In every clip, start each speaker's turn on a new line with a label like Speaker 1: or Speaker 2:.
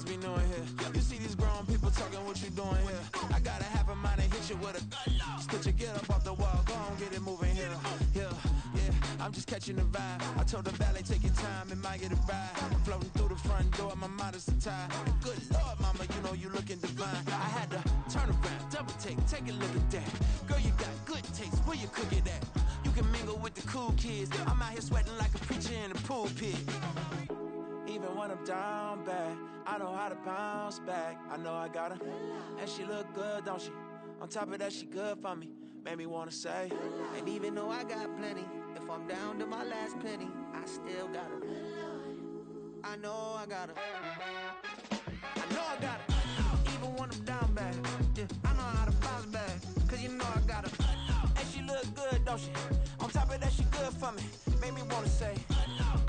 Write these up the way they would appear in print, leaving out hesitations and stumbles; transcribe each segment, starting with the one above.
Speaker 1: must be new in here. You see these grown people talking, what you doing here? I got a half a mind to hit you with a just put your get up off the wall, go on, get it moving here. Yeah, I'm just catching the vibe. I told the valet, take your time, it might get a ride. I'm floating through the front door, my mind is a tie. Good Lord, mama, you know you looking divine. I had to turn around, double take a look at that. Girl, you got good taste, where you cook it at? You can mingle with the cool kids. I'm out here sweating like a preacher in a pulpit. Even when I'm down bad, I know how to bounce back. I know I got her, and she look good, don't she? On top of that, she good for me. Made me wanna say,
Speaker 2: and even though I got plenty, if I'm down to my last penny, I still got her. I know I got her. I know I got her. Even when I'm down bad, yeah, I know how to bounce back. Cause you know I got her.
Speaker 1: And she look good, don't she? On top of that, she good for me. Made me wanna say,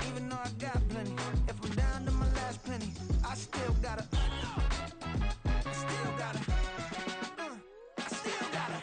Speaker 2: even though I got plenty, if I'm down to my last penny, I still got her. I still got her. I still got her.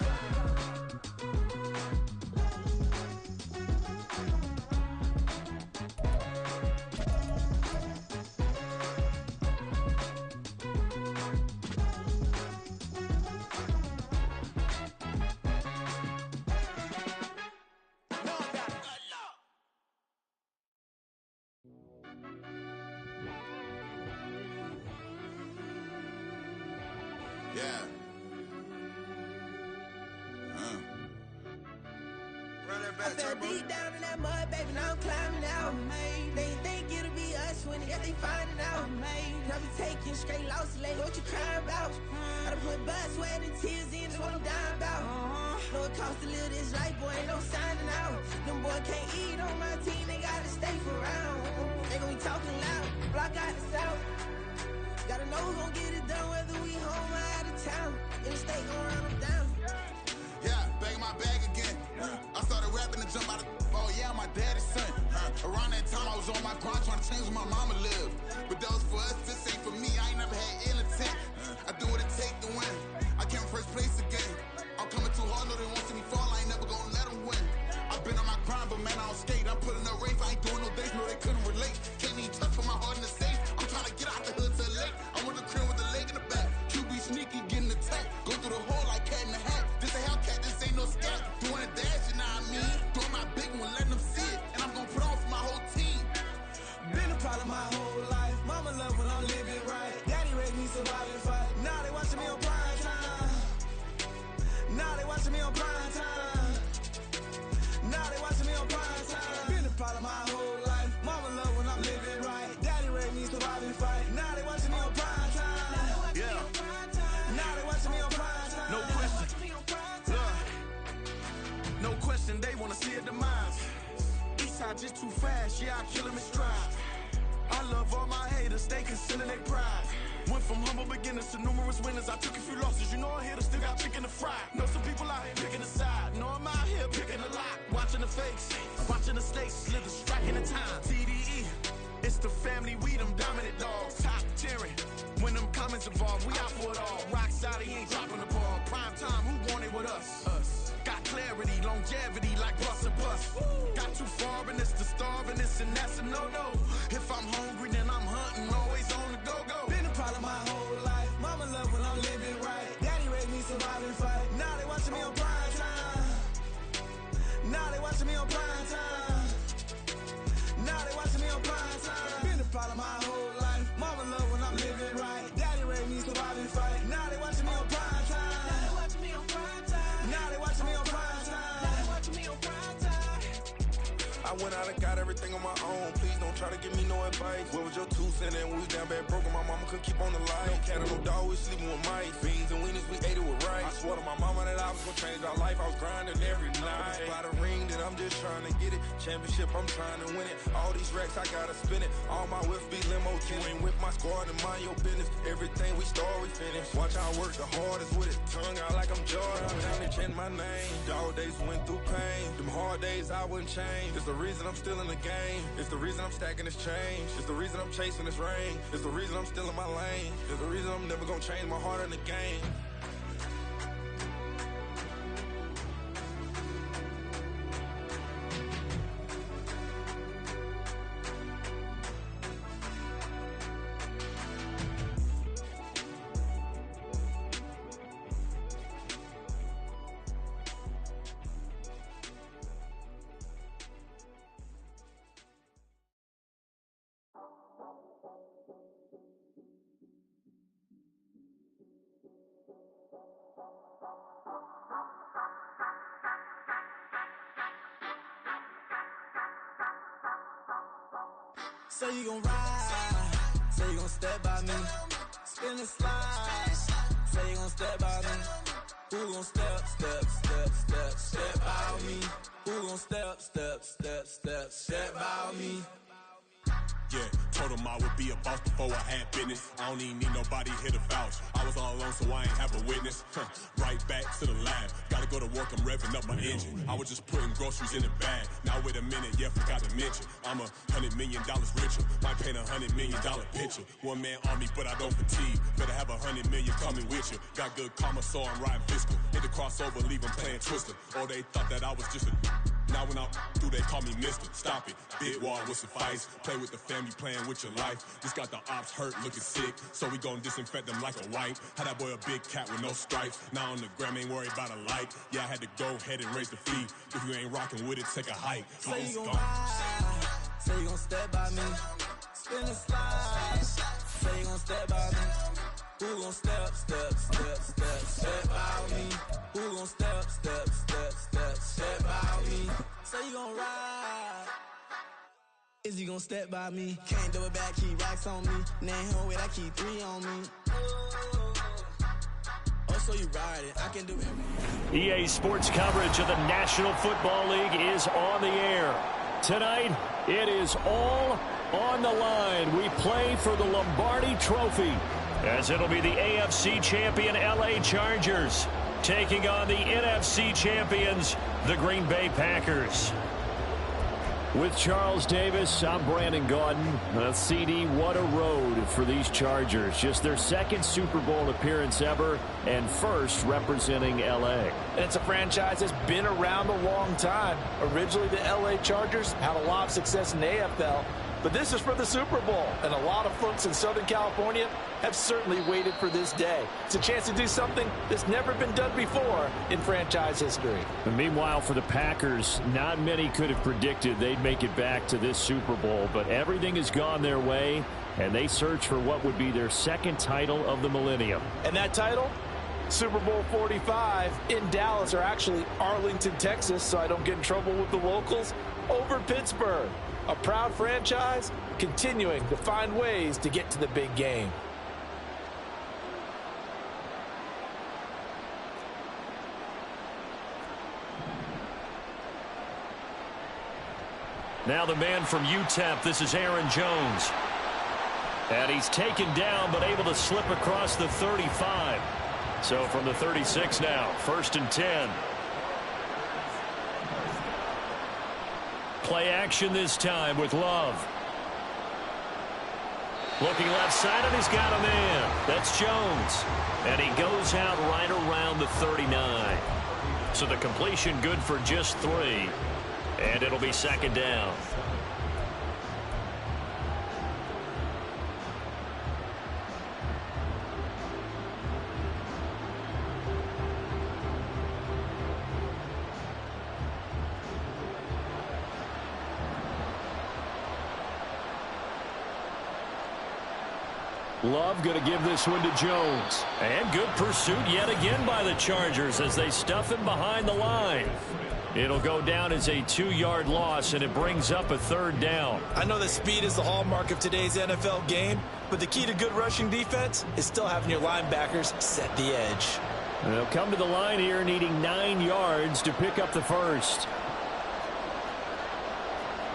Speaker 3: Yeah. Run that back,
Speaker 2: I fell deep down in that mud, baby, now I'm climbing out. They think it'll be us when yet they finding out. I be taking straight losses, lady, what you crying about? I done put blood, sweat, and tears in, that's what I'm dying about. Know it costs to live this life, boy, ain't no signing out. Them boy can't eat on my team, they gotta stay for round. They gon' be talking loud, block out the south. Gotta know who gon' get it done, whether we home or out of town. In the state, gon' run them down.
Speaker 3: Yeah, back in my bag again. I started rapping and jump out of oh yeah, my daddy's son. Around that time I was on my grind trying to change where my mama lived. But that was for us, this ain't for me. I ain't never had ill intent. I do what it take to win. I came first place again. I'm coming too hard, no they won't see me fall. I ain't never gonna let them win. I've been on my grind, but man I don't skate. I'm putting up race, I ain't doing no days, no they couldn't relate. Can't even touch for my heart in the safe. I'm trying to get out the hood to the lake. I'm with the crib with the leg in the back. QB sneaky, getting attacked. Go through the hole like cat in the hat. This a Hellcat, this ain't no scat. Doing a dash, you know what I mean? Doing my big one, letting them see it. And I'm gonna put on for my whole team.
Speaker 1: been a problem my whole life. Mama love when I'm living right. Daddy raised me survive and fight. Now they watching me on prime time. Now they watching me on prime time. Now they watching me on prime time. Been a problem my whole life. Mama love when I'm living right. Daddy raised me survive and fight. Now they watching me on prime time.
Speaker 3: Yeah.
Speaker 1: Now they watching me on prime time.
Speaker 3: No question. No question, they wanna see a demise. Eastside just too fast, yeah, I kill them in stride. I love all my haters, they consider their pride. Went from humble beginners to numerous winners. I took a few losses, you know a hitter still got chicken to fry. Know some people out here picking a side. Know I'm out here picking a lot. Watching the fakes, watching the stakes, slither striking the time. TDE, it's the family, we them dominant dogs. Top tiering, when them comments involved, we out for it all. Rock solid, he ain't dropping the ball. Prime time, who want it with us? Us. Got clarity, longevity like bus and bus. Got too far and it's the starving, this and that's a no-no. If I'm hungry, then I'm hunting, always on the go-go.
Speaker 1: Been a problem my whole life. Mama love when I'm living right. Daddy raised me survive and fight. Now they watching me on prime time. Now they watching me on prime time. Now they watching me on prime time. Been a problem my whole life. Mama love when I'm living right. Daddy raised me survive and fight. Now they watching me on prime time. Now they watching me on prime time. Now they watching me on prime time. Now they watching me on prime time.
Speaker 4: I went out and got everything on my own. Please don't try to give me no advice. What was your 2 cents? And we was down bad broke and my mama couldn't keep on the light. No cat or no dog, we sleeping with mice. Beans and weenies, we ate it with rice. I swore to my mama that I was gonna change our life. I was grinding every night. By the ring that I'm just trying to get it. Championship, I'm trying to win it. All these racks, I gotta spin it. All my whips be limo. You ain't with my squad and mind your business. Everything we start, we finish. Watch how I work the hardest with it. Tongue out like I'm Jordan. I'm down and change my name. Dog days went through pain. Them hard days I wouldn't change. It's the reason I'm still in the game. It's the reason I'm stacking this change. It's the reason I'm chasing this rain. It's the reason I'm still in my lane. It's the reason I'm never gonna change my heart in the game.
Speaker 2: Say you gon' ride, say you gon' step by me, spin and slide, say you gon' step by me. Who gon' step by me? Who gon' step by me?
Speaker 4: Yeah, told him I would be a boss before I had business. I don't even need nobody here to vouch. I was all alone, so I ain't have a witness. Right back to the lab. Gotta go to work, I'm revving up my engine. I was just putting groceries in the bag. Now wait a minute, yeah, forgot to mention. I'm $100 million richer. Might paint $100 million picture. One man army, but I don't fatigue. Better have 100 million coming with you. Got good karma, so I'm riding fiscal. Hit the crossover, leave them playing Twister. Or they thought that I was just a... Now when I do, they call me Mister. Stop it. Big wall with suffice. Play with the family, playing with your life. This got the ops hurt, looking sick. So we gon' disinfect them like a wipe. Had that boy a big cat with no stripes. Now on the gram, ain't worried about a light. Yeah, I had to go ahead and raise the fee. If you ain't rocking with it, take a hike.
Speaker 2: Say you gon' ride, say you gon' step by me, spin and slide, say you gon' step by me. Who gon' step by me? Who gon' step by me? Say you gon' ride. Is he gon' step by me? Can't do it back, keep racks on me. Name home with I keep 3 on me. Oh, so you ride it, I can do it.
Speaker 5: EA Sports coverage of the National Football League is on the air. Tonight, it is all on the line. We play for the Lombardi Trophy, as it'll be the AFC champion LA Chargers taking on the NFC champions, the Green Bay Packers. With Charles Davis, I'm Brandon Gaudin. CD, what a road for these Chargers. Just their second Super Bowl appearance ever, and first representing LA.
Speaker 6: And it's a franchise that's been around a long time. Originally, the LA Chargers had a lot of success in the AFL, but this is for the Super Bowl, and a lot of folks in Southern California have certainly waited for this day. It's a chance to do something that's never been done before in franchise history.
Speaker 5: And meanwhile, for the Packers, not many could have predicted they'd make it back to this Super Bowl, but everything has gone their way, and they search for what would be their second title of the millennium.
Speaker 6: And that title? Super Bowl 45 in Dallas, or actually Arlington, Texas, so I don't get in trouble with the locals, over Pittsburgh. A proud franchise continuing to find ways to get to the big game.
Speaker 5: Now the man from UTEP, this is Aaron Jones. And he's taken down, but able to slip across the 35. So from the 36 now, 1st and 10. Play action this time with Love. Looking left side, and he's got a man. That's Jones. And he goes out right around the 39. So the completion good for just 3. And it'll be 2nd down. Love going to give this one to Jones. And good pursuit yet again by the Chargers as they stuff him behind the line. It'll go down as a 2-yard loss, and it brings up a 3rd down.
Speaker 6: I know that speed is the hallmark of today's NFL game, but the key to good rushing defense is still having your linebackers set the edge.
Speaker 5: And they'll come to the line here needing 9 yards to pick up the 1st.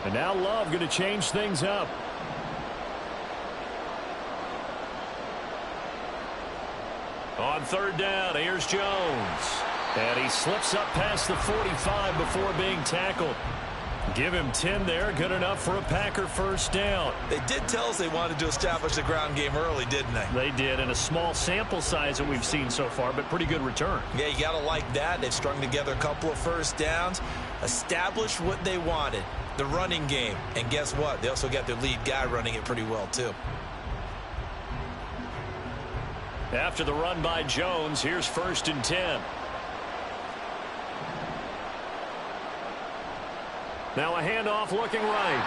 Speaker 5: And now Love going to change things up. On 3rd down, here's Jones. And he slips up past the 45 before being tackled. Give him 10 there, good enough for a Packer 1st down.
Speaker 6: They did tell us they wanted to establish the ground game early, didn't they?
Speaker 5: They did, and a small sample size that we've seen so far, but pretty good return.
Speaker 6: Yeah, you got to like that. They've strung together a couple of 1st downs, established what they wanted, the running game. And guess what? They also got their lead guy running it pretty well, too.
Speaker 5: After the run by Jones, here's 1st and 10. Now a handoff looking right.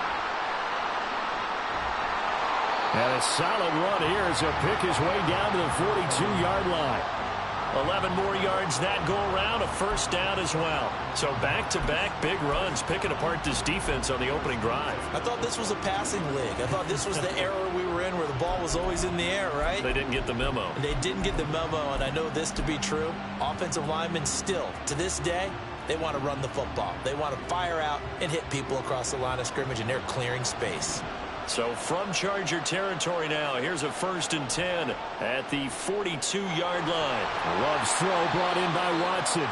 Speaker 5: And a solid run here as he'll pick his way down to the 42-yard line. 11 more yards that go around, a first down as well. So back-to-back big runs, picking apart this defense on the opening drive.
Speaker 6: I thought this was a passing league. I thought this was the era we were in where the ball was always in the air, right?
Speaker 5: They didn't get the memo.
Speaker 6: They didn't get the memo, and I know this to be true. Offensive linemen still, to this day, they want to run the football. They want to fire out and hit people across the line of scrimmage, and they're clearing space.
Speaker 5: So from Charger territory now, here's a 1st and 10 at the 42-yard line. Love's throw brought in by Watson.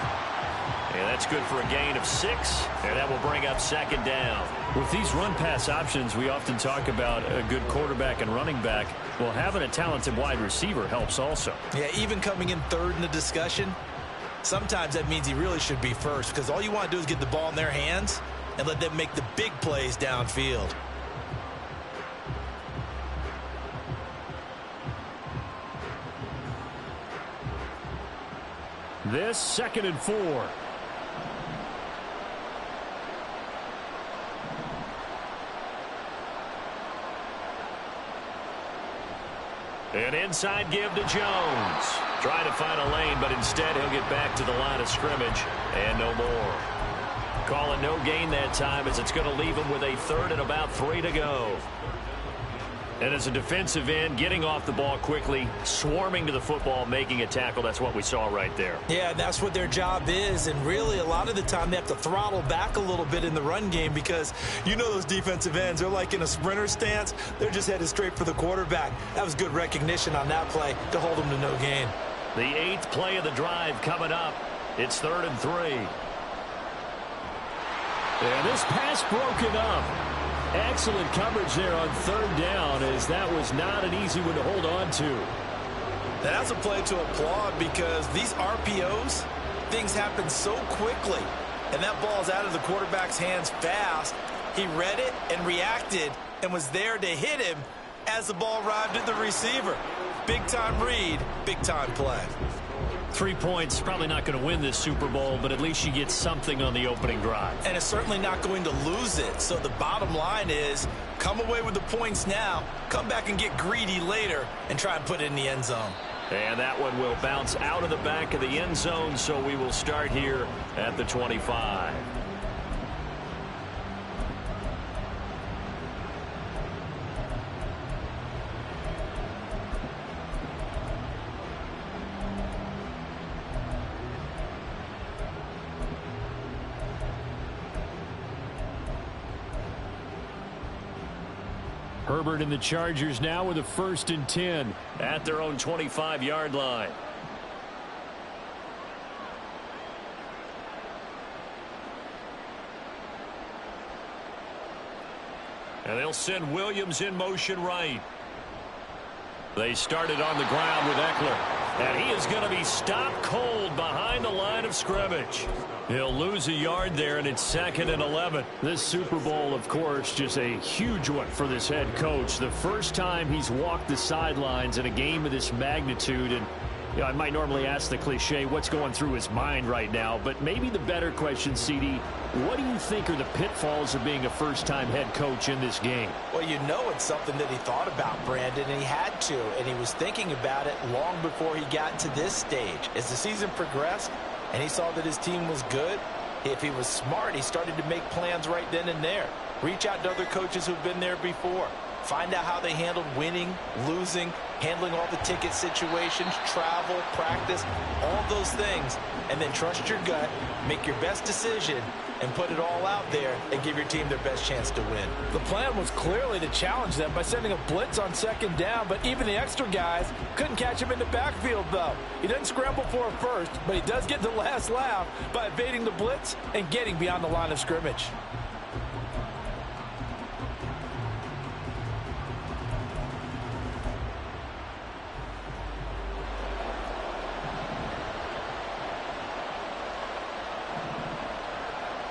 Speaker 5: And that's good for a gain of 6, and that will bring up 2nd down. With these run-pass options, we often talk about a good quarterback and running back. Well, having a talented wide receiver helps also.
Speaker 6: Yeah, even coming in 3rd in the discussion, sometimes that means he really should be first, because all you want to do is get the ball in their hands and let them make the big plays downfield.
Speaker 5: This 2nd and 4. An inside give to Jones. Trying to find a lane, but instead he'll get back to the line of scrimmage and no more. Call it no gain that time, as it's going to leave him with a 3rd and about 3 to go. And as a defensive end, getting off the ball quickly, swarming to the football, making a tackle, that's what we saw right there.
Speaker 6: Yeah, that's what their job is, and really a lot of the time they have to throttle back a little bit in the run game, because you know those defensive ends, they're like in a sprinter stance. They're just headed straight for the quarterback. That was good recognition on that play to hold them to no gain.
Speaker 5: The 8th play of the drive coming up. It's 3rd and 3. And this pass broken up. Excellent coverage there on 3rd down, as that was not an easy one to hold on to.
Speaker 6: That's a play to applaud, because these RPOs, things happen so quickly, and that ball's out of the quarterback's hands fast. He read it and reacted and was there to hit him as the ball arrived at the receiver. Big-time read, big-time play.
Speaker 5: 3 points, probably not going to win this Super Bowl, but at least you get something on the opening drive.
Speaker 6: And it's certainly not going to lose it. So the bottom line is, come away with the points now, come back and get greedy later, and try and put it in the end zone.
Speaker 5: And that one will bounce out of the back of the end zone, so we will start here at the 25. Herbert and the Chargers now with a 1st and 10 at their own 25-yard line. And they'll send Williams in motion right. They started on the ground with Eckler. And he is going to be stopped cold behind the line of scrimmage. He'll lose a yard there, and it's 2nd and 11. This Super Bowl, of course, just a huge one for this head coach. The first time he's walked the sidelines in a game of this magnitude. And you know, I might normally ask the cliche, what's going through his mind right now? But maybe the better question, CD, what do you think are the pitfalls of being a first-time head coach in this game?
Speaker 6: Well, you know it's something that he thought about, Brandon, and he had to. And he was thinking about it long before he got to this stage. As the season progressed and he saw that his team was good, if he was smart, he started to make plans right then and there. Reach out to other coaches who've been there before. Find out how they handled winning, losing, handling all the ticket situations, travel, practice, all of those things. And then trust your gut, make your best decision, and put it all out there and give your team their best chance to win. The plan was clearly to challenge them by sending a blitz on 2nd down, but even the extra guys couldn't catch him in the backfield, though. He doesn't scramble for a first, but he does get the last laugh by evading the blitz and getting beyond the line of scrimmage.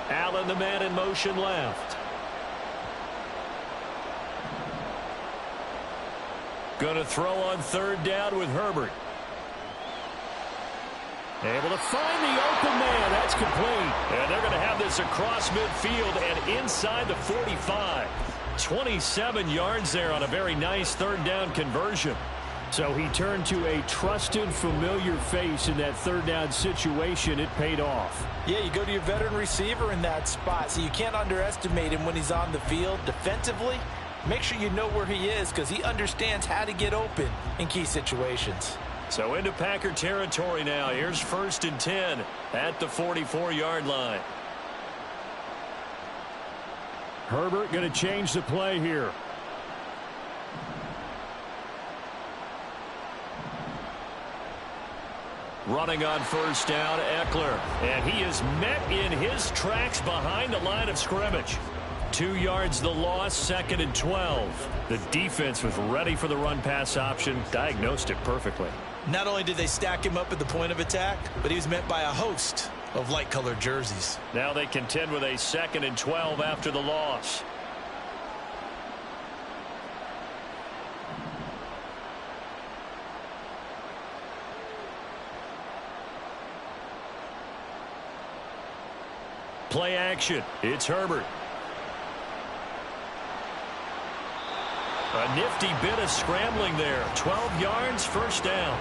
Speaker 5: Allen, the man in motion left. Going to throw on 3rd down with Herbert. Able to find the open man. That's complete. And they're going to have this across midfield and inside the 45. 27 yards there on a very nice 3rd down conversion. So he turned to a trusted, familiar face in that third down situation. It paid off.
Speaker 6: Yeah, you go to your veteran receiver in that spot, so you can't underestimate him when he's on the field defensively. Make sure you know where he is because he understands how to get open in key situations.
Speaker 5: So into Packer territory now. Here's 1st and 10 at the 44-yard line. Herbert going to change the play here. Running on 1st down, Eckler. And he is met in his tracks behind the line of scrimmage. 2 yards the loss, 2nd and 12. The defense was ready for the run-pass option, diagnosed it perfectly.
Speaker 6: Not only did they stack him up at the point of attack, but he was met by a host of light-colored jerseys.
Speaker 5: Now they contend with a 2nd and 12 after the loss. Play action. It's Herbert. A nifty bit of scrambling there. 12 yards, 1st down.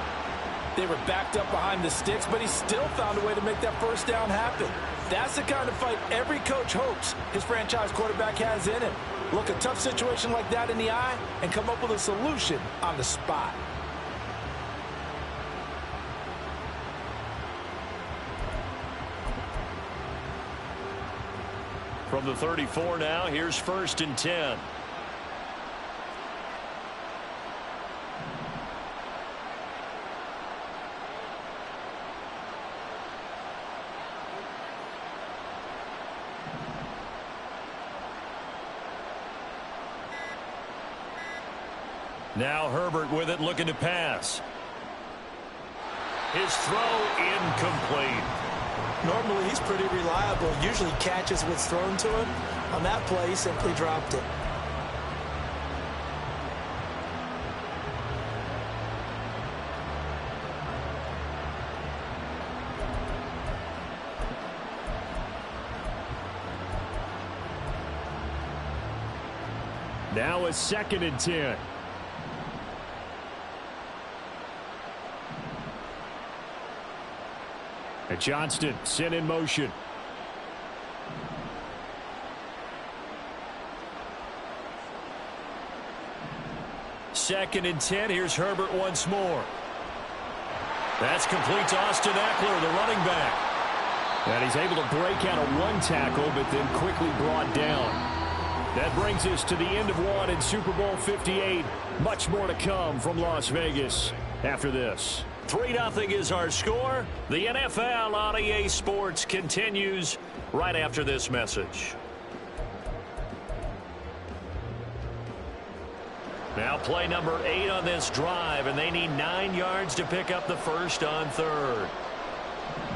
Speaker 6: They were backed up behind the sticks, but he still found a way to make that 1st down happen. That's the kind of fight every coach hopes his franchise quarterback has in him. Look a tough situation like that in the eye and come up with a solution on the spot.
Speaker 5: From the 34 now, here's 1st and 10. Now Herbert with it, looking to pass. His throw incomplete.
Speaker 6: Normally he's pretty reliable. Usually catches what's thrown to him. On that play, he simply dropped it.
Speaker 5: Now a 2nd and 10. And Johnston sent in motion. Second and 10. Here's Herbert once more. That's complete to Austin Eckler, the running back. And he's able to break out of one tackle, but then quickly brought down. That brings us to the end of one in Super Bowl 58. Much more to come from Las Vegas after this. 3-0 is our score. The NFL on EA Sports continues right after this message. Now play number 8 on this drive, and they need 9 yards to pick up the first on 3rd.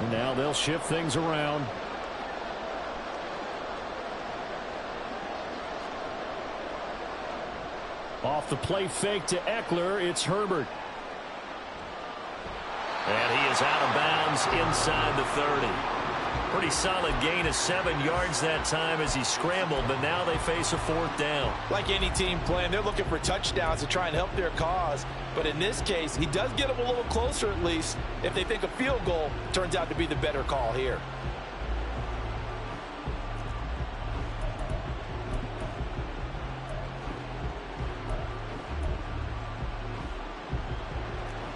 Speaker 5: And now they'll shift things around. Off the play fake to Eckler, it's Herbert. And he is out of bounds inside the 30. Pretty solid gain of 7 yards that time as he scrambled, but now they face a 4th down.
Speaker 6: Like any team playing, they're looking for touchdowns to try and help their cause. But in this case, he does get them a little closer at least if they think a field goal turns out to be the better call here.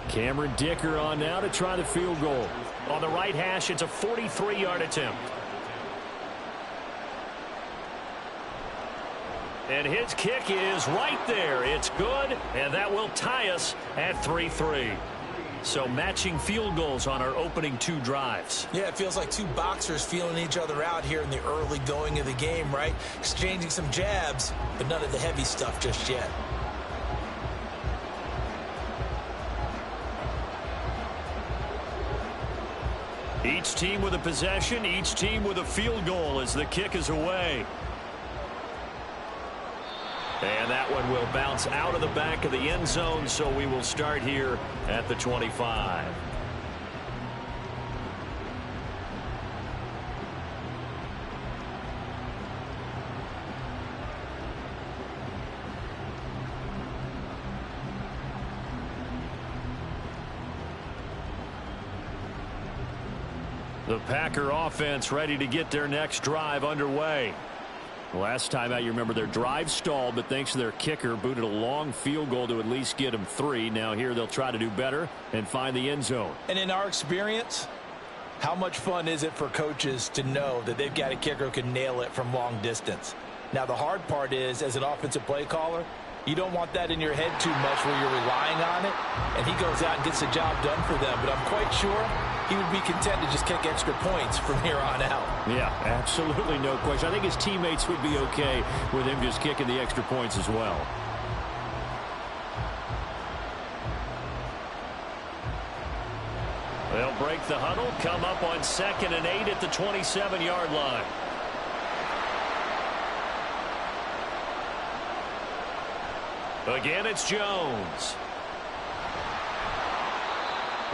Speaker 5: Cameron Dicker on now to try the field goal. On the right hash, it's a 43-yard attempt. And his kick is right there. It's good, and that will tie us at 3-3. So matching field goals on our opening 2 drives.
Speaker 6: Yeah, it feels like 2 boxers feeling each other out here in the early going of the game, right? Exchanging some jabs, but none of the heavy stuff just yet.
Speaker 5: Each team with a possession, each team with a field goal as the kick is away. And that one will bounce out of the back of the end zone, so we will start here at the 25. The Packer offense ready to get their next drive underway. Last time out, you remember their drive stalled, but thanks to their kicker, booted a long field goal to at least get them 3. Now here they'll try to do better and find the end zone.
Speaker 6: And in our experience, how much fun is it for coaches to know that they've got a kicker who can nail it from long distance? Now the hard part is, as an offensive play caller, you don't want that in your head too much where you're relying on it, and he goes out and gets the job done for them. But I'm quite sure he would be content to just kick extra points from here on out.
Speaker 5: Yeah, absolutely no question. I think his teammates would be okay with him just kicking the extra points as well. They'll break the huddle, come up on 2nd and 8 at the 27-yard line. Again, it's Jones.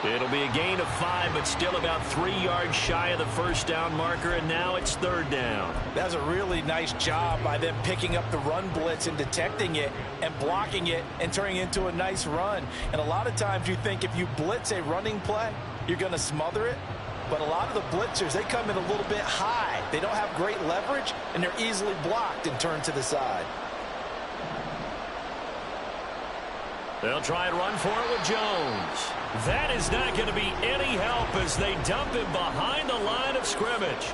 Speaker 5: It'll be a gain of 5, but still about 3 yards shy of the first down marker, and now it's 3rd down.
Speaker 6: That's a really nice job by them picking up the run blitz and detecting it and blocking it and turning it into a nice run. And a lot of times you think if you blitz a running play, you're going to smother it. But a lot of the blitzers, they come in a little bit high. They don't have great leverage, and they're easily blocked and turned to the side.
Speaker 5: They'll try and run for it with Jones. That is not going to be any help as they dump him behind the line of scrimmage.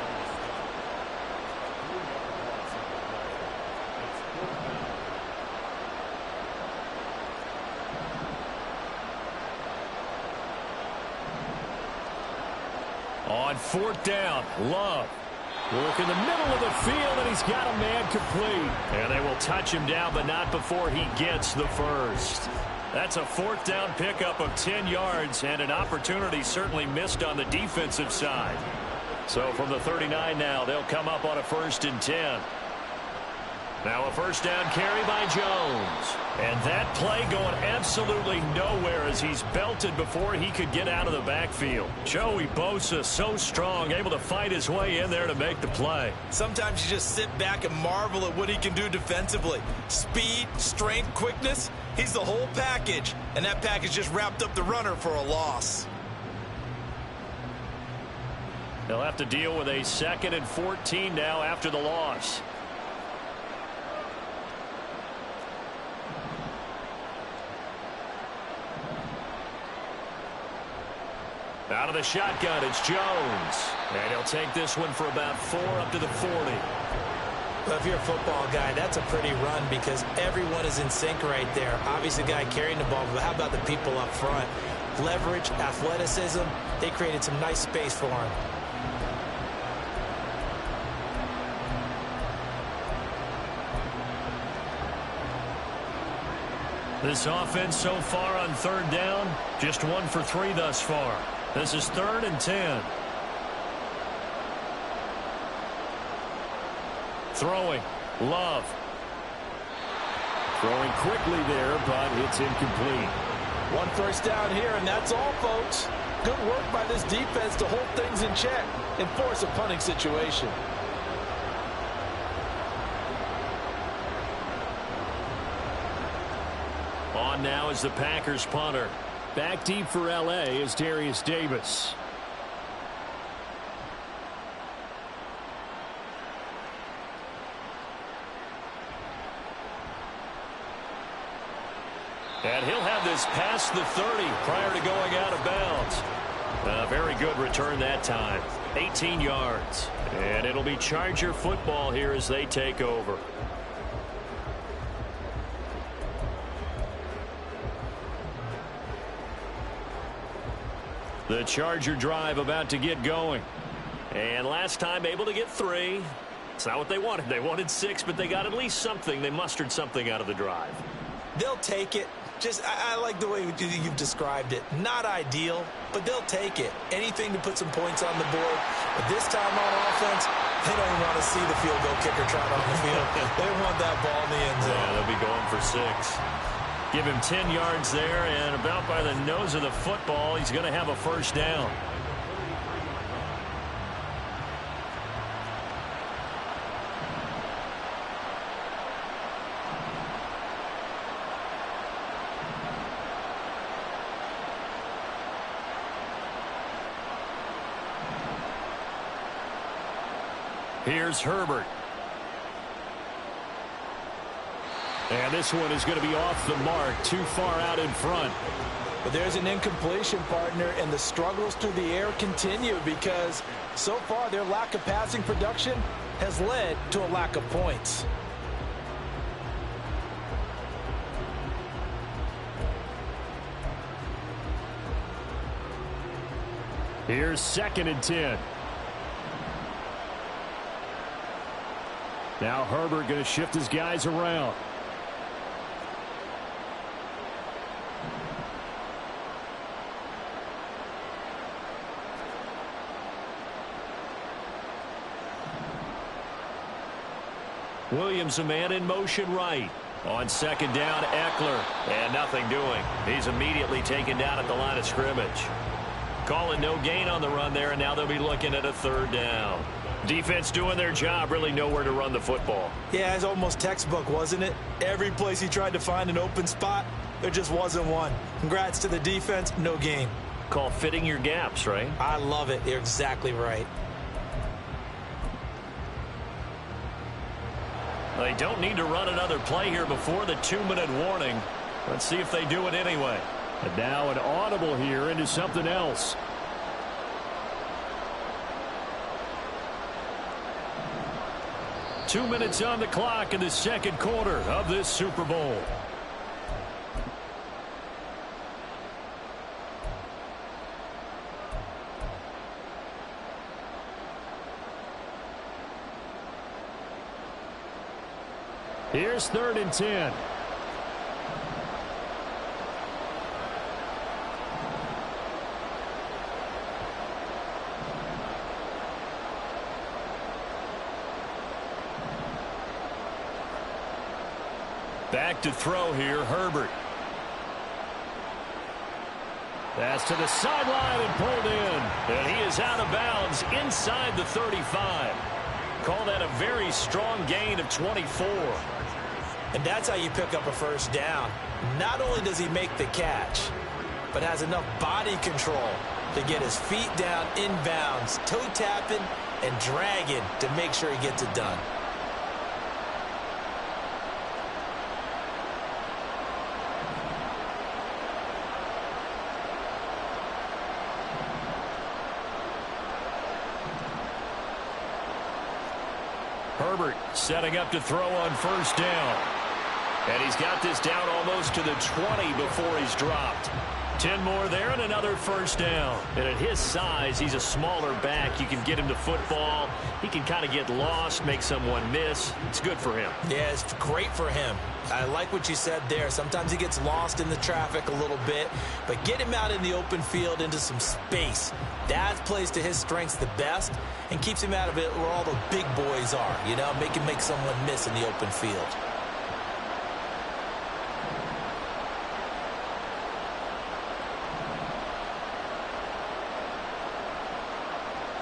Speaker 5: On 4th down, Love. Work in the middle of the field, and he's got a man complete. And they will touch him down, but not before he gets the first. That's a 4th down pickup of 10 yards, and an opportunity certainly missed on the defensive side. So from the 39 now, they'll come up on a 1st and 10. Now a 1st down carry by Jones. And that play going absolutely nowhere as he's belted before he could get out of the backfield. Joey Bosa so strong, able to fight his way in there to make the play.
Speaker 6: Sometimes you just sit back and marvel at what he can do defensively. Speed, strength, quickness, he's the whole package. And that package just wrapped up the runner for a loss.
Speaker 5: They'll have to deal with a 2nd and 14 now after the loss. Out of the shotgun, it's Jones. And he'll take this one for about 4 up to the 40.
Speaker 6: Well, if you're a football guy, that's a pretty run because everyone is in sync right there. Obviously, the guy carrying the ball, but how about the people up front? Leverage, athleticism, they created some nice space for him.
Speaker 5: This offense so far on 3rd down, just 1 for 3 thus far. This is 3rd and 10. Throwing, Love. Throwing quickly there, but it's incomplete.
Speaker 6: 1 first down here, and that's all, folks. Good work by this defense to hold things in check and force a punting situation.
Speaker 5: On now is the Packers punter. Back deep for L.A. is Darius Davis. And he'll have this past the 30 prior to going out of bounds. A very good return that time. 18 yards. And it'll be Charger football here as they take over. The Charger drive about to get going. And last time able to get 3. It's not what they wanted. They wanted 6, but they got at least something. They mustered something out of the drive.
Speaker 6: They'll take it. I like the way you've described it. Not ideal, but they'll take it. Anything to put some points on the board. But this time on offense, they don't even want to see the field goal kicker trot on the field. They want that ball in the end zone.
Speaker 5: Yeah, they'll be going for 6. Give him 10 yards there, and about by the nose of the football, he's going to have a 1st down. Here's Herbert. And this one is going to be off the mark, too far out in front.
Speaker 6: But there's an incompletion, partner, and the struggles through the air continue because so far their lack of passing production has led to a lack of points.
Speaker 5: Here's 2nd and 10. Now Herbert going to shift his guys around. Williams, a man in motion right. On 2nd down, Eckler. And nothing doing. He's immediately taken down at the line of scrimmage. Calling no gain on the run there, and now they'll be looking at a 3rd down. Defense doing their job, really nowhere to run the football.
Speaker 6: Yeah, it's almost textbook, wasn't it? Every place he tried to find an open spot, there just wasn't one. Congrats to the defense, no gain.
Speaker 5: Call fitting your gaps, right?
Speaker 6: I love it. You're exactly right.
Speaker 5: They don't need to run another play here before the 2-minute warning. Let's see if they do it anyway. And now an audible here into something else. Two minutes on the clock in the 2nd quarter of this Super Bowl. Here's 3rd and 10. Back to throw here, Herbert. That's to the sideline and pulled in. And he is out of bounds inside the 35. Call that a very strong gain of 24.
Speaker 6: And that's how you pick up a 1st down. Not only does he make the catch, but has enough body control to get his feet down inbounds, toe tapping and dragging to make sure he gets it done.
Speaker 5: Herbert setting up to throw on 1st down. And he's got this down almost to the 20 before he's dropped. 10 more there and another 1st down. And at his size, he's a smaller back. You can get him to football. He can kind of get lost, make someone miss. It's good for him.
Speaker 6: Yeah, it's great for him. I like what you said there. Sometimes he gets lost in the traffic a little bit, but get him out in the open field into some space. That plays to his strengths the best and keeps him out of it where all the big boys are, you know, make him make someone miss in the open field.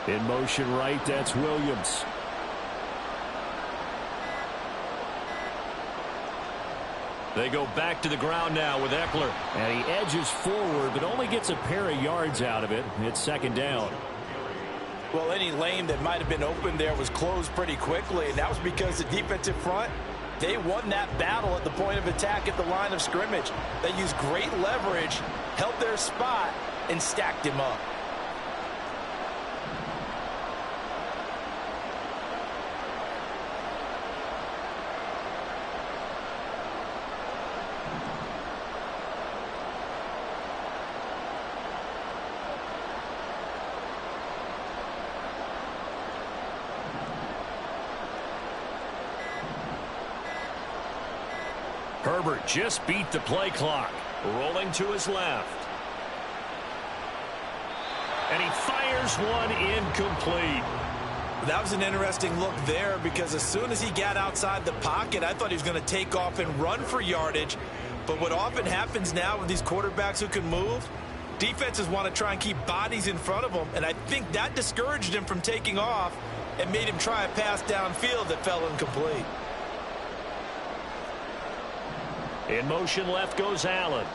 Speaker 5: In motion right, that's Williams. They go back to the ground now with Eckler. And he edges forward, but only gets a pair of yards out of it. It's 2nd down.
Speaker 6: Well, any lane that might have been open there was closed pretty quickly, and that was because the defensive front, they won that battle at the point of attack at the line of scrimmage. They used great leverage, held their spot, and stacked him up.
Speaker 5: Herbert just beat the play clock. Rolling to his left. And he fires one incomplete.
Speaker 6: That was an interesting look there because as soon as he got outside the pocket, I thought he was going to take off and run for yardage. But what often happens now with these quarterbacks who can move, defenses want to try and keep bodies in front of them. And I think that discouraged him from taking off and made him try a pass downfield that fell incomplete.
Speaker 5: In motion left goes Allen.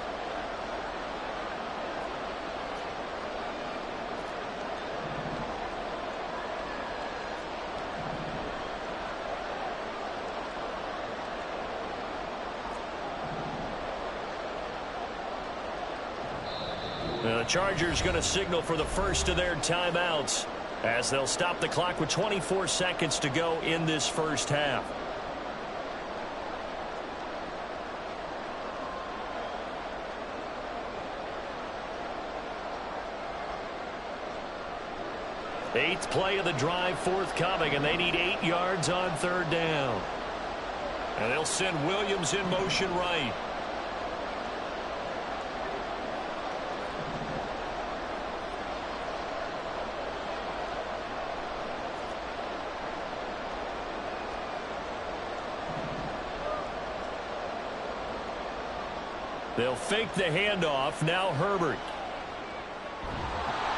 Speaker 5: The Chargers going to signal for the first of their timeouts as they'll stop the clock with 24 seconds to go in this first half. Eighth play of the drive forthcoming, and they need 8 yards on third down. And they'll send Williams in motion right. They'll fake the handoff. Now Herbert.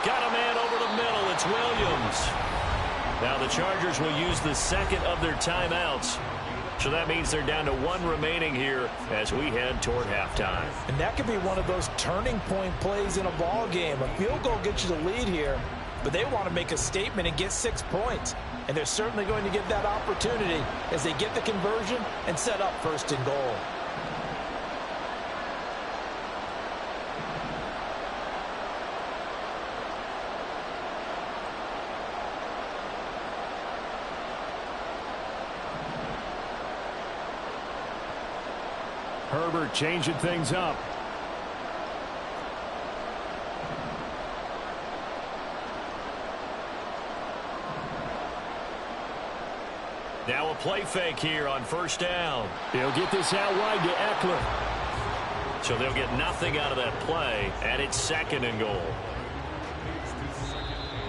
Speaker 5: Got a man over the middle. It's Williams. Now the Chargers will use the second of their timeouts. So that means they're down to 1 remaining here as we head toward halftime.
Speaker 6: And that could be one of those turning point plays in a ball game. A field goal gets you the lead here, but they want to make a statement and get 6 points. And they're certainly going to get that opportunity as they get the conversion and set up first and goal.
Speaker 5: Herbert changing things up. Now a play fake here on first down. They'll get this out wide to Eckler. So they'll get nothing out of that play, and it's second and goal.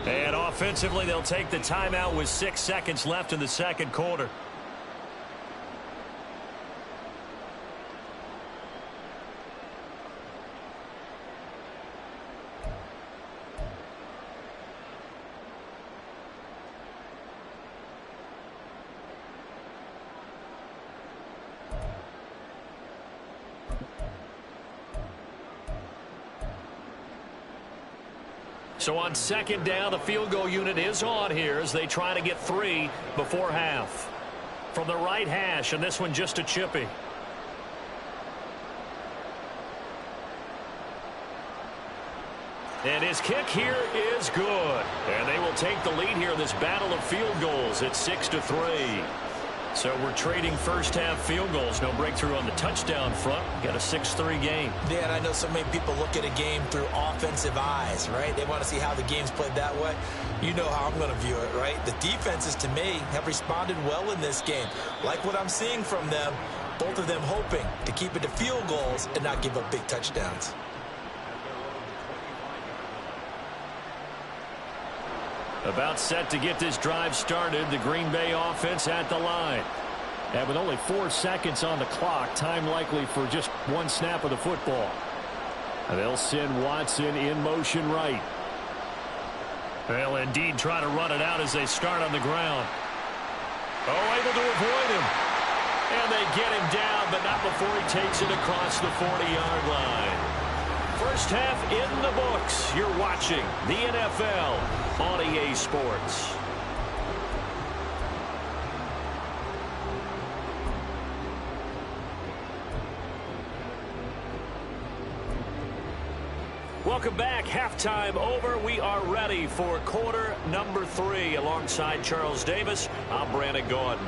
Speaker 5: And offensively, they'll take the timeout with 6 seconds left in the second quarter. So on second down, the field goal unit is on here as they try to get 3 before half. From the right hash, and this one just a chippy. And his kick here is good. And they will take the lead here in this battle of field goals at 6-3. So we're trading first half field goals. No breakthrough on the touchdown front. Got a 6-3 game.
Speaker 6: Yeah, and I know so many people look at a game through offensive eyes, right? They want to see how the game's played that way. You know how I'm going to view it, right? The defenses, to me, have responded well in this game. Like what I'm seeing from them, both of them hoping to keep it to field goals and not give up big touchdowns.
Speaker 5: About set to get this drive started, the Green Bay offense at the line. And with only 4 seconds on the clock, time likely for just 1 snap of the football. And they'll send Watson in motion right. They'll indeed try to run it out as they start on the ground. Oh, able to avoid him. And they get him down, but not before he takes it across the 40-yard line. First half in the books. You're watching the NFL on EA Sports. Welcome back. Halftime over. We are ready for quarter number 3. Alongside Charles Davis, I'm Brandon Gordon.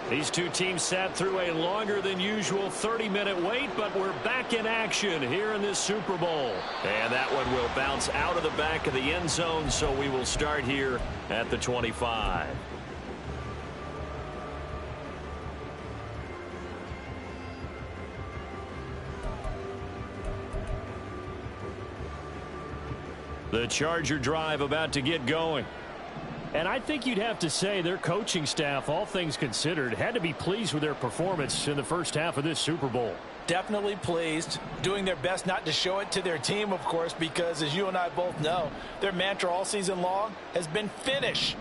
Speaker 5: These two teams sat through a longer than usual 30-minute wait, but we're back in action here in this Super Bowl. And that one will bounce out of the back of the end zone, so we will start here at the 25. The Charger drive about to get going. And I think you'd have to say their coaching staff, all things considered, had to be pleased with their performance in the first half of this Super Bowl.
Speaker 6: Definitely pleased, doing their best not to show it to their team, of course, because as you and I both know, their mantra all season long has been finish.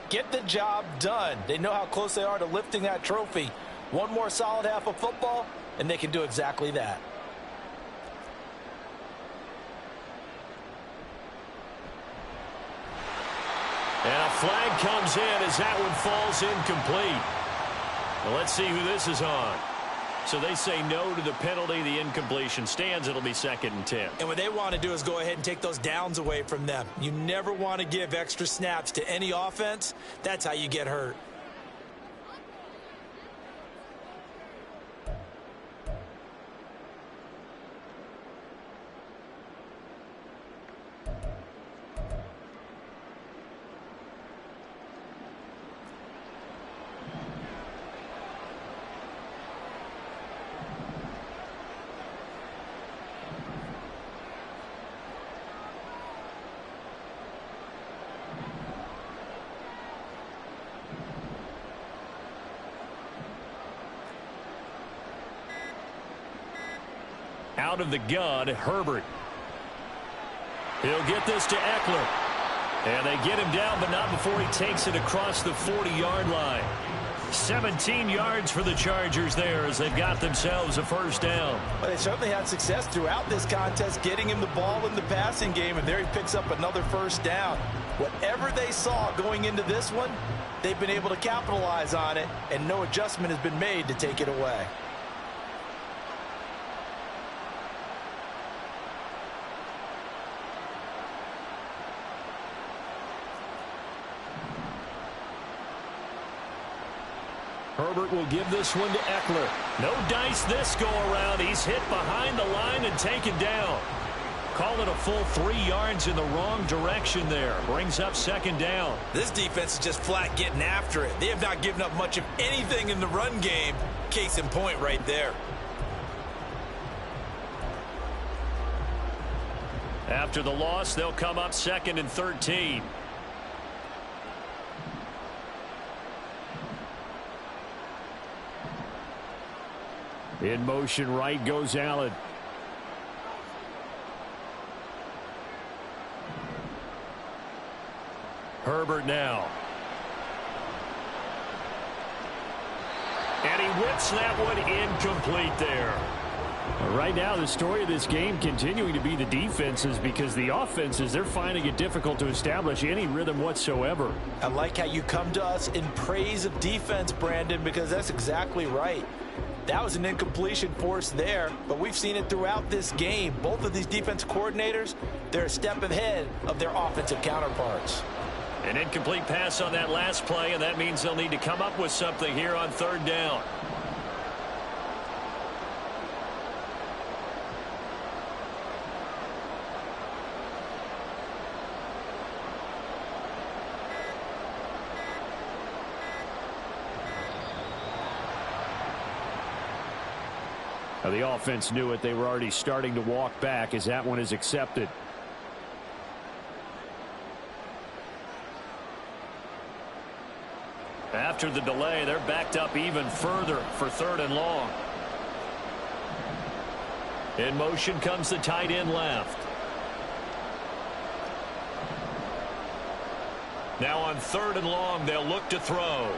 Speaker 6: Get the job done. They know how close they are to lifting that trophy. One more solid half of football, and they can do exactly that.
Speaker 5: And a flag comes in as that one falls incomplete. Well, let's see who this is on. So they say no to the penalty. The incompletion stands. It'll be 2nd and 10.
Speaker 6: And what they want to do is go ahead and take those downs away from them. You never want to give extra snaps to any offense. That's how you get hurt.
Speaker 5: Out of the gun, Herbert. He'll get this to Eckler. And they get him down, but not before he takes it across the 40-yard line. 17 yards for the Chargers there as they've got themselves a first down.
Speaker 6: Well, they certainly had success throughout this contest getting him the ball in the passing game, and there he picks up another first down. Whatever they saw going into this one, they've been able to capitalize on it, and no adjustment has been made to take it away.
Speaker 5: Herbert will give this one to Eckler. No dice this go around. He's hit behind the line and taken down. Call it a full 3 yards in the wrong direction there. Brings up 2nd down.
Speaker 6: This defense is just flat getting after it. They have not given up much of anything in the run game. Case in point right there.
Speaker 5: After the loss, they'll come up 2nd and 13. In motion right goes Allen. Herbert now. And he whips that one incomplete there. Right now, the story of this game continuing to be the defenses, because the offenses, they're finding it difficult to establish any rhythm whatsoever.
Speaker 6: I like how you come to us in praise of defense, Brandon, because that's exactly right. That was an incompletion forced there, but we've seen it throughout this game. Both of these defense coordinators, they're a step ahead of their offensive counterparts.
Speaker 5: An incomplete pass on that last play, and that means they'll need to come up with something here on 3rd down. Now, the offense knew it. They were already starting to walk back as that one is accepted. After the delay, they're backed up even further for 3rd and long. In motion comes the tight end left. Now on 3rd and long, they'll look to throw.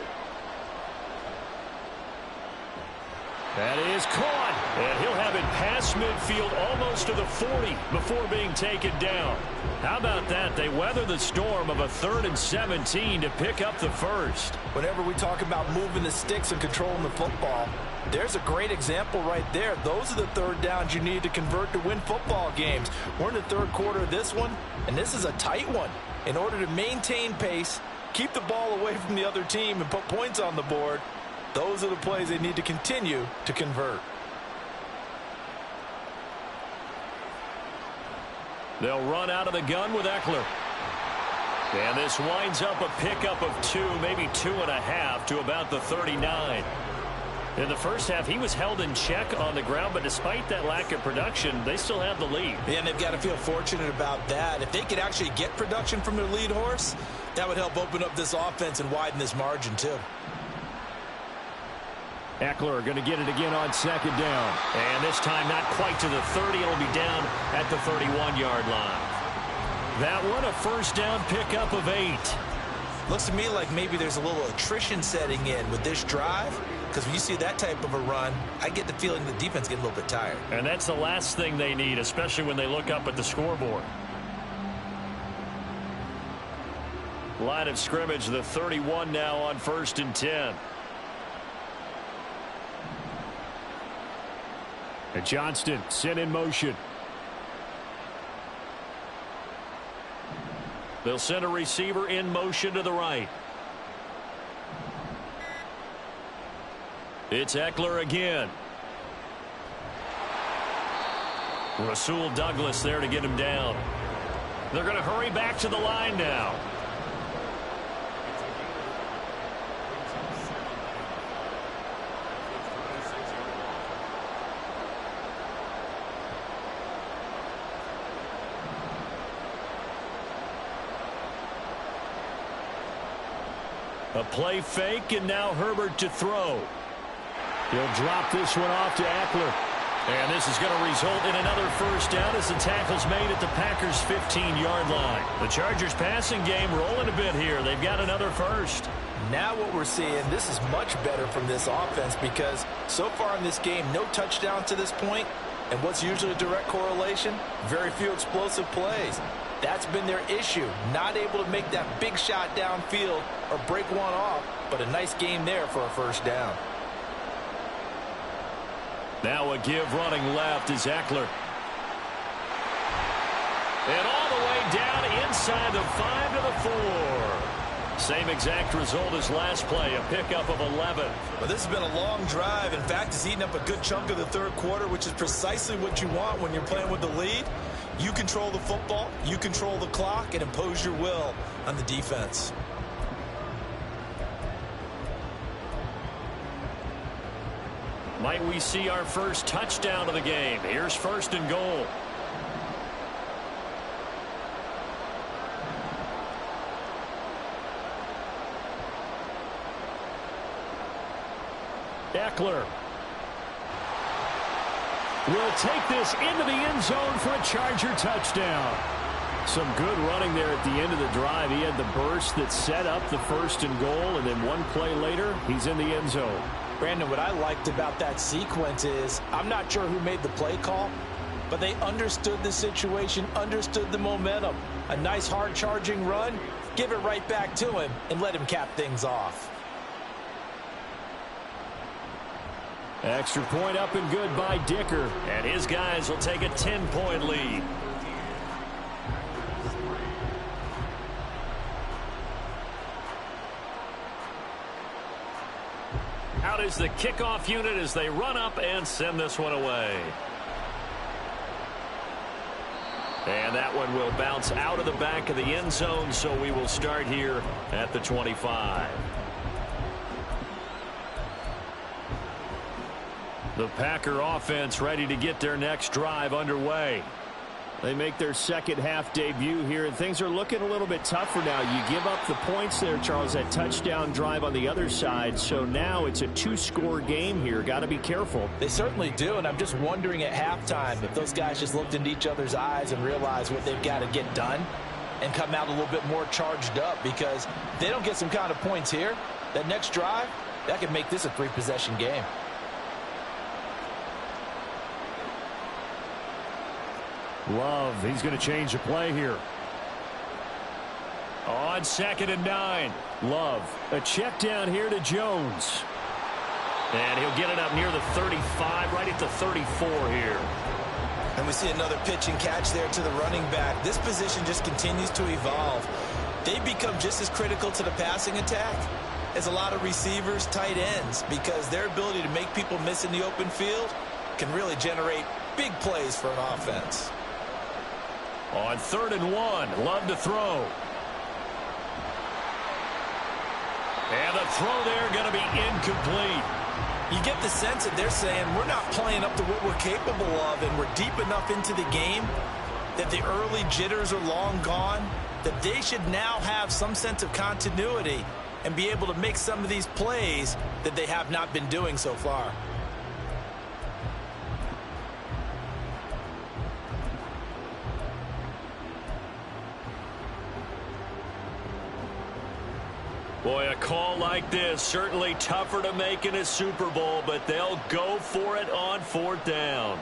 Speaker 5: That is caught, and he'll have it past midfield almost to the 40 before being taken down. How about that? They weather the storm of a 3rd and 17 to pick up the first.
Speaker 6: Whenever we talk about moving the sticks and controlling the football, there's a great example right there. Those are the 3rd downs you need to convert to win football games. We're in the 3rd quarter of this one, and this is a tight one. In order to maintain pace, keep the ball away from the other team, and put points on the board, those are the plays they need to continue to convert.
Speaker 5: They'll run out of the gun with Eckler. And this winds up a pickup of 2, maybe 2.5 to about the 39. In the first half, he was held in check on the ground, but despite that lack of production, they still have the lead.
Speaker 6: Yeah, and they've got to feel fortunate about that. If they could actually get production from their lead horse, that would help open up this offense and widen this margin too.
Speaker 5: Eckler going to get it again on 2nd down. And this time not quite to the 30. It'll be down at the 31-yard line. That one a first down pickup of 8.
Speaker 6: Looks to me like maybe there's a little attrition setting in with this drive, because when you see that type of a run, I get the feeling the defense getting a little bit tired.
Speaker 5: And that's the last thing they need, especially when they look up at the scoreboard. Line of scrimmage, the 31 now on 1st and 10. And Johnston sent in motion. They'll send a receiver in motion to the right. It's Eckler again. Rasul Douglas there to get him down. They're going to hurry back to the line now. A play fake, and now Herbert to throw. He'll drop this one off to Eckler. And this is going to result in another first down as the tackle's made at the Packers' 15-yard line. The Chargers passing game rolling a bit here. They've got another first.
Speaker 6: Now what we're seeing, this is much better from this offense because so far in this game, no touchdown to this point. And what's usually a direct correlation? Very few explosive plays. That's been their issue. Not able to make that big shot downfield or break one off, but a nice game there for a first down.
Speaker 5: Now a give running left is Eckler. And all the way down inside the 5 to the 4. Same exact result as last play, a pickup of 11.
Speaker 6: Well, this has been a long drive. In fact, it's eaten up a good chunk of the third quarter, which is precisely what you want when you're playing with the lead. You control the football, you control the clock, and impose your will on the defense.
Speaker 5: Might we see our first touchdown of the game? Here's first and goal. Eckler will take this into the end zone for a Charger touchdown. Some good running there at the end of the drive. He had the burst that set up the first and goal, and then one play later, he's in the end zone.
Speaker 6: Brandon, what I liked about that sequence is I'm not sure who made the play call, but they understood the situation, understood the momentum. A nice hard-charging run, give it right back to him, and let him cap things off.
Speaker 5: Extra point up and good by Dicker. And his guys will take a 10-point lead. Out is the kickoff unit as they run up and send this one away. And that one will bounce out of the back of the end zone, so we will start here at the 25. The Packer offense ready to get their next drive underway. They make their second half debut here, and things are looking a little bit tougher now. You give up the points there, Charles, that touchdown drive on the other side. So now it's a two-score game here. Got to be careful.
Speaker 6: They certainly do, and I'm just wondering at halftime if those guys just looked into each other's eyes and realized what they've got to get done and come out a little bit more charged up, because if they don't get some kind of points here, that next drive, that could make this a three-possession game.
Speaker 5: Love, he's going to change the play here. On 2nd and 9. Love, a check down here to Jones. And he'll get it up near the 35, right at the 34 here.
Speaker 6: And we see another pitch and catch there to the running back. This position just continues to evolve. They become just as critical to the passing attack as a lot of receivers, tight ends, because their ability to make people miss in the open field can really generate big plays for an offense.
Speaker 5: On 3rd and 1, Love to throw. And the throw there going to be incomplete.
Speaker 6: You get the sense that they're saying we're not playing up to what we're capable of, and we're deep enough into the game that the early jitters are long gone, that they should now have some sense of continuity and be able to make some of these plays that they have not been doing so far.
Speaker 5: Boy, a call like this, certainly tougher to make in a Super Bowl, but they'll go for it on 4th down.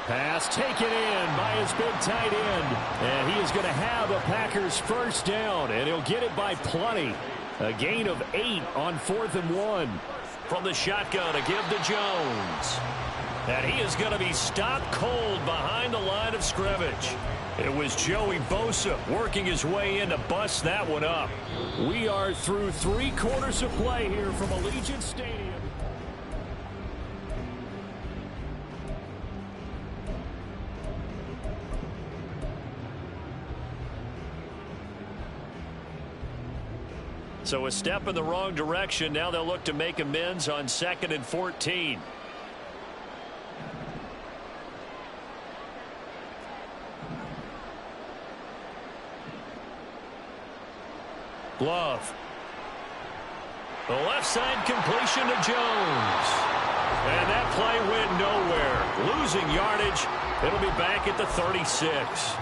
Speaker 5: Pass taken in by his big tight end. And he is going to have a Packers first down, and he'll get it by plenty. A gain of 8 on 4th and 1. from the shotgun to give to Jones. And he is going to be stopped cold behind the line of scrimmage. It was Joey Bosa working his way in to bust that one up. We are through 3 quarters of play here from Allegiant Stadium. So a step in the wrong direction. Now they'll look to make amends on 2nd and 14. Love. The left side completion to Jones. And that play went nowhere. Losing yardage. It'll be back at the 36.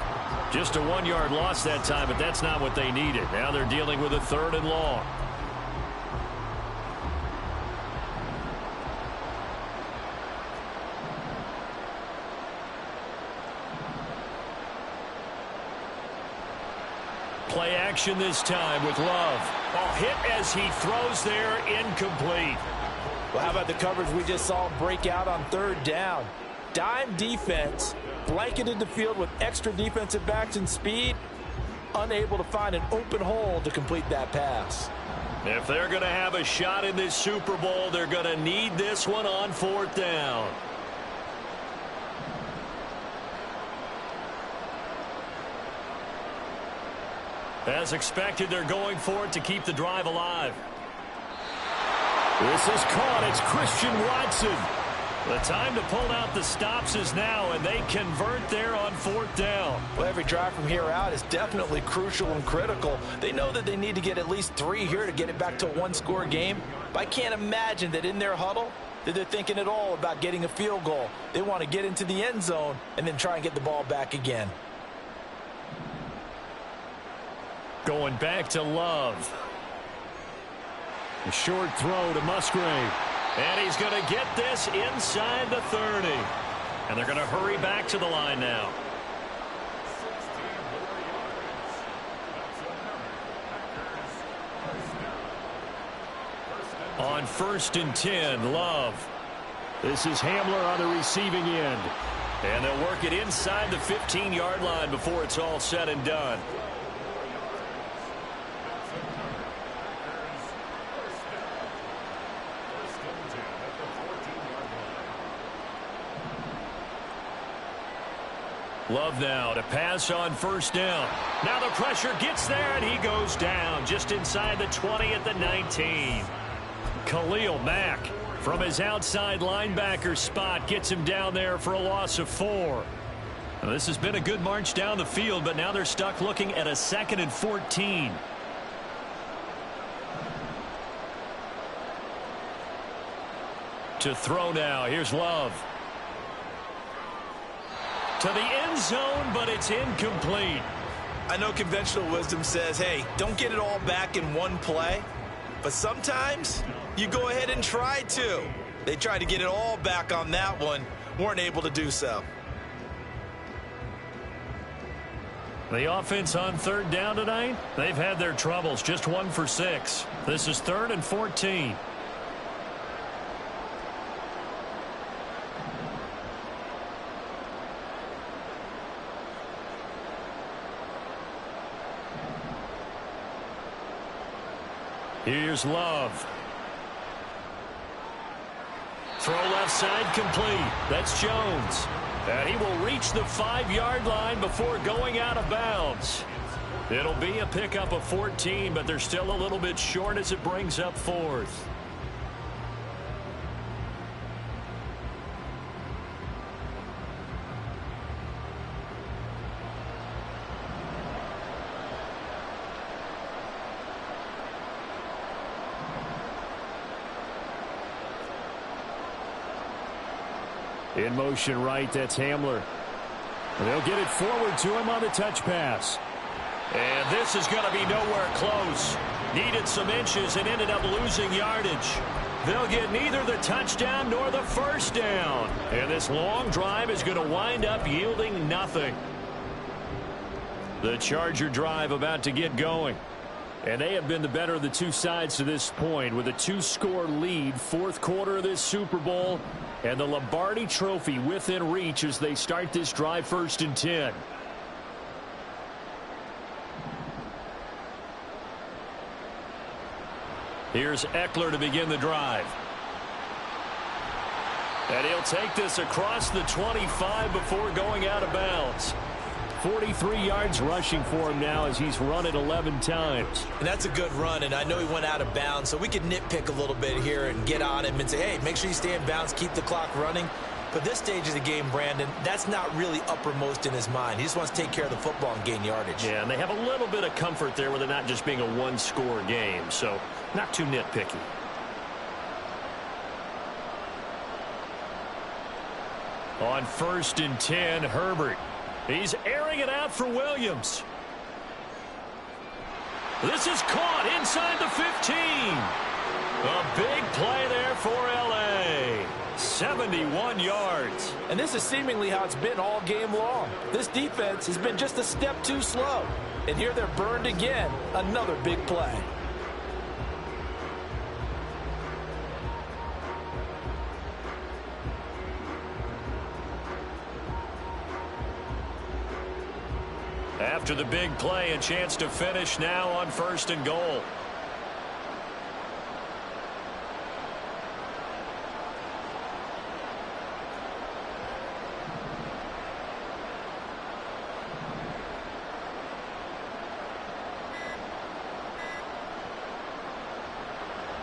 Speaker 5: Just a 1-yard loss that time, but that's not what they needed. Now they're dealing with a 3rd and long. Play action this time with Love. Ball hit as he throws there, incomplete.
Speaker 6: Well, how about the coverage we just saw break out on 3rd down? Dime defense, blanketed the field with extra defensive backs and speed, unable to find an open hole to complete that pass.
Speaker 5: If they're going to have a shot in this Super Bowl, they're going to need this one on 4th down. As expected, they're going for it to keep the drive alive. This is caught. It's Christian Watson. The time to pull out the stops is now, and they convert there on 4th down.
Speaker 6: Well, every drive from here out is definitely crucial and critical. They know that they need to get at least 3 here to get it back to a 1-score game. But I can't imagine that in their huddle that they're thinking at all about getting a field goal. They want to get into the end zone and then try and get the ball back again.
Speaker 5: Going back to Love. A short throw to Musgrave. And he's going to get this inside the 30. And they're going to hurry back to the line now. On 1st and 10, Love. This is Hamler on the receiving end. And they'll work it inside the 15-yard line before it's all said and done. Love now to pass on 1st down. Now the pressure gets there, and he goes down just inside the 20 at the 19. Khalil Mack from his outside linebacker spot gets him down there for a loss of 4. Now, this has been a good march down the field, but now they're stuck looking at a 2nd and 14. To throw now. Here's Love. To the end zone, but it's incomplete.
Speaker 6: I know conventional wisdom says, hey, don't get it all back in one play. But sometimes you go ahead and try to. They tried to get it all back on that one. Weren't able to do so.
Speaker 5: The offense on 3rd down tonight, they've had their troubles. Just 1 for 6. This is 3rd and 14. Here's Love. Throw left side complete. That's Jones. And he will reach the 5-yard line before going out of bounds. It'll be a pickup of 14, but they're still a little bit short as it brings up 4th. In motion right, that's Hamler. And they'll get it forward to him on the touch pass. And this is going to be nowhere close. Needed some inches and ended up losing yardage. They'll get neither the touchdown nor the 1st down. And this long drive is going to wind up yielding nothing. The Charger drive about to get going. And they have been the better of the two sides to this point with a 2-score lead, fourth quarter of this Super Bowl, and the Lombardi Trophy within reach as they start this drive 1st and 10. Here's Eckler to begin the drive. And he'll take this across the 25 before going out of bounds. 43 yards rushing for him now as he's run it 11 times.
Speaker 6: And that's a good run, and I know he went out of bounds, so we could nitpick a little bit here and get on him and say, hey, make sure you stay in bounds, keep the clock running. But this stage of the game, Brandon, that's not really uppermost in his mind. He just wants to take care of the football and gain yardage.
Speaker 5: Yeah, and they have a little bit of comfort there with it not just being a one-score game, so not too nitpicky. On 1st and 10, Herbert. He's airing it out for Williams. This is caught inside the 15. A big play there for L.A. 71 yards.
Speaker 6: And this is seemingly how it's been all game long. This defense has been just a step too slow. And here they're burned again. Another big play.
Speaker 5: After the big play, a chance to finish now on 1st and goal.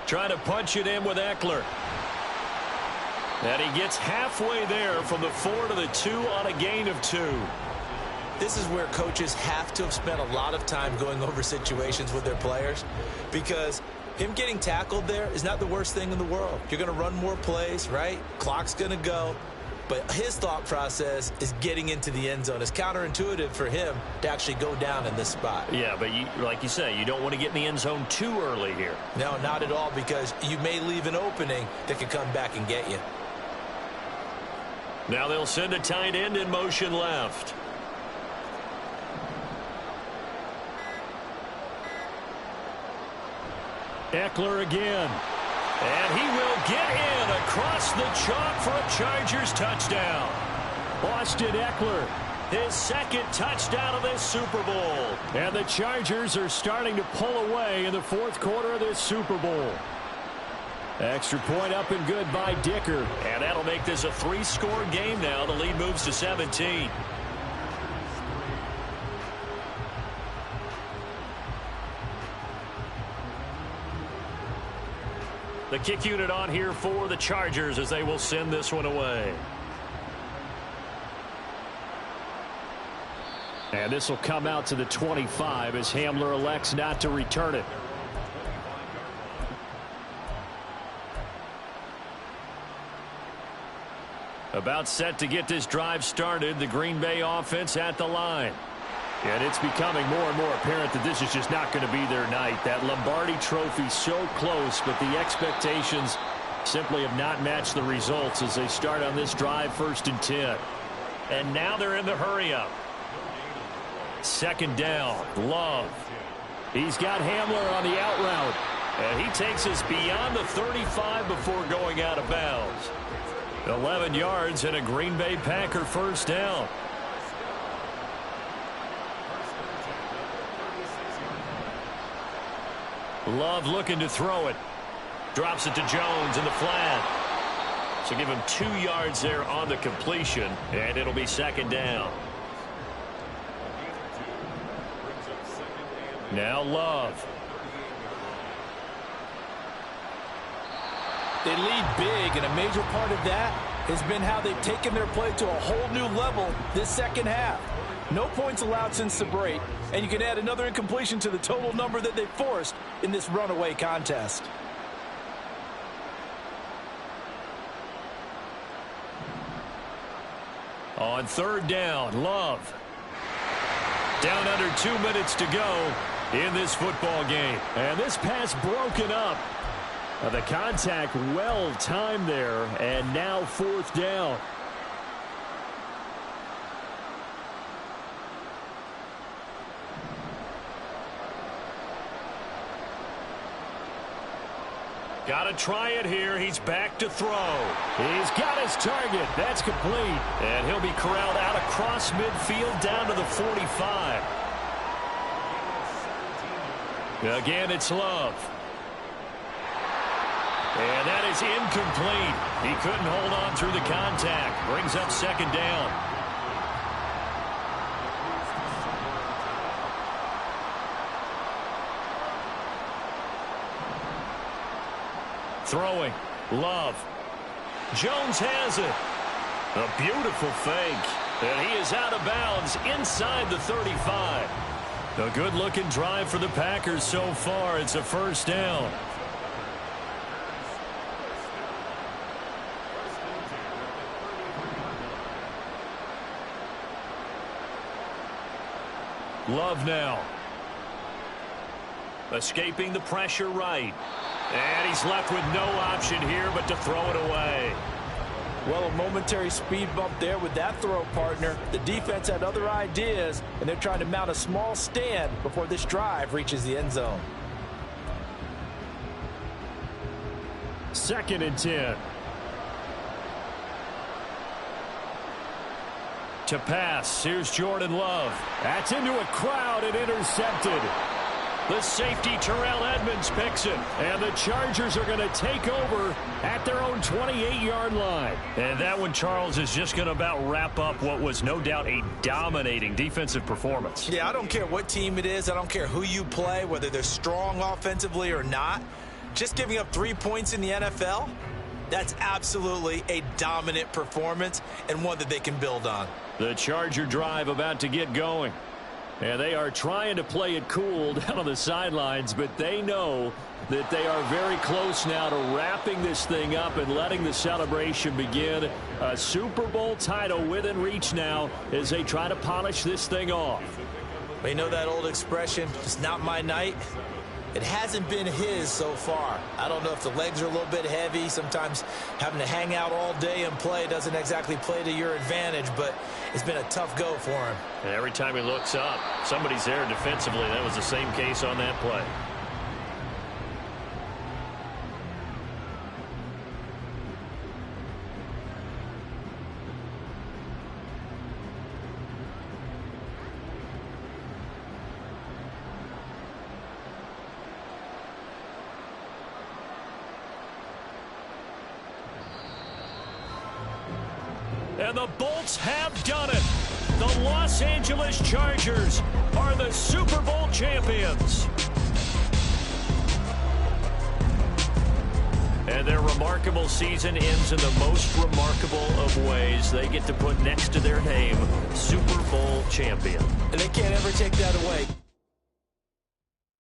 Speaker 5: Trying to punch it in with Eckler. And he gets halfway there from the 4 to the 2 on a gain of 2.
Speaker 6: This is where coaches have to have spent a lot of time going over situations with their players, because him getting tackled there is not the worst thing in the world. You're going to run more plays, right? Clock's going to go. But his thought process is getting into the end zone. It's counterintuitive for him to actually go down in this spot.
Speaker 5: Yeah, but like you say, you don't want to get in the end zone too early here.
Speaker 6: No, not at all, because you may leave an opening that could come back and get you.
Speaker 5: Now they'll send a tight end in motion left. Eckler again. And he will get in across the chalk for a Chargers touchdown. Austin Eckler, his second touchdown of this Super Bowl. And the Chargers are starting to pull away in the fourth quarter of this Super Bowl. Extra point up and good by Dicker. And that'll make this a 3-score game now. The lead moves to 17. The kick unit on here for the Chargers as they will send this one away. And this will come out to the 25 as Hamler elects not to return it. About set to get this drive started. The Green Bay offense at the line. And it's becoming more and more apparent that this is just not going to be their night. That Lombardi Trophy so close, but the expectations simply have not matched the results as they start on this drive 1st and 10. And now they're in the hurry-up. 2nd down, Love. He's got Hamler on the out route. And he takes us beyond the 35 before going out of bounds. 11 yards and a Green Bay Packer 1st down. Love looking to throw it. Drops it to Jones in the flat. So give him 2 yards there on the completion, and it'll be 2nd down. Now Love.
Speaker 6: They lead big, and a major part of that has been how they've taken their play to a whole new level this second half. No points allowed since the break, and you can add another incompletion to the total number that they forced in this runaway contest.
Speaker 5: On 3rd down, Love. Down under 2 minutes to go in this football game. And this pass broken up. The contact well timed there, and now 4th down. Got to try it here. He's back to throw. He's got his target. That's complete. And he'll be corralled out across midfield down to the 45. Again, it's Love. And that is incomplete. He couldn't hold on through the contact. Brings up second down. Throwing. Love. Jones has it. A beautiful fake. And he is out of bounds inside the 35. A good-looking drive for the Packers so far. It's a first down. Love now. Escaping the pressure right. And he's left with no option here but to throw it away.
Speaker 6: Well, a momentary speed bump there with that throw, partner. The defense had other ideas, and they're trying to mount a small stand before this drive reaches the end zone.
Speaker 5: 2nd and 10. To pass, here's Jordan Love. That's into a crowd and intercepted. The safety, Terrell Edmonds, picks it. And the Chargers are going to take over at their own 28-yard line. And that one, Charles, is just going to about wrap up what was no doubt a dominating defensive performance.
Speaker 6: Yeah, I don't care what team it is. I don't care who you play, whether they're strong offensively or not. Just giving up 3 points in the NFL, that's absolutely a dominant performance and one that they can build on.
Speaker 5: The Charger drive about to get going. And they are trying to play it cool down on the sidelines, but they know that they are very close now to wrapping this thing up and letting the celebration begin. A Super Bowl title within reach now as they try to polish this thing off.
Speaker 6: You know that old expression, it's not my night? It hasn't been his so far. I don't know if the legs are a little bit heavy. Sometimes having to hang out all day and play doesn't exactly play to your advantage, but it's been a tough go for him.
Speaker 5: And every time he looks up, somebody's there defensively. That was the same case on that play. And the Bolts have done it. The Los Angeles Chargers are the Super Bowl champions. And their remarkable season ends in the most remarkable of ways. They get to put next to their name, Super Bowl champion.
Speaker 6: And they can't ever take that away.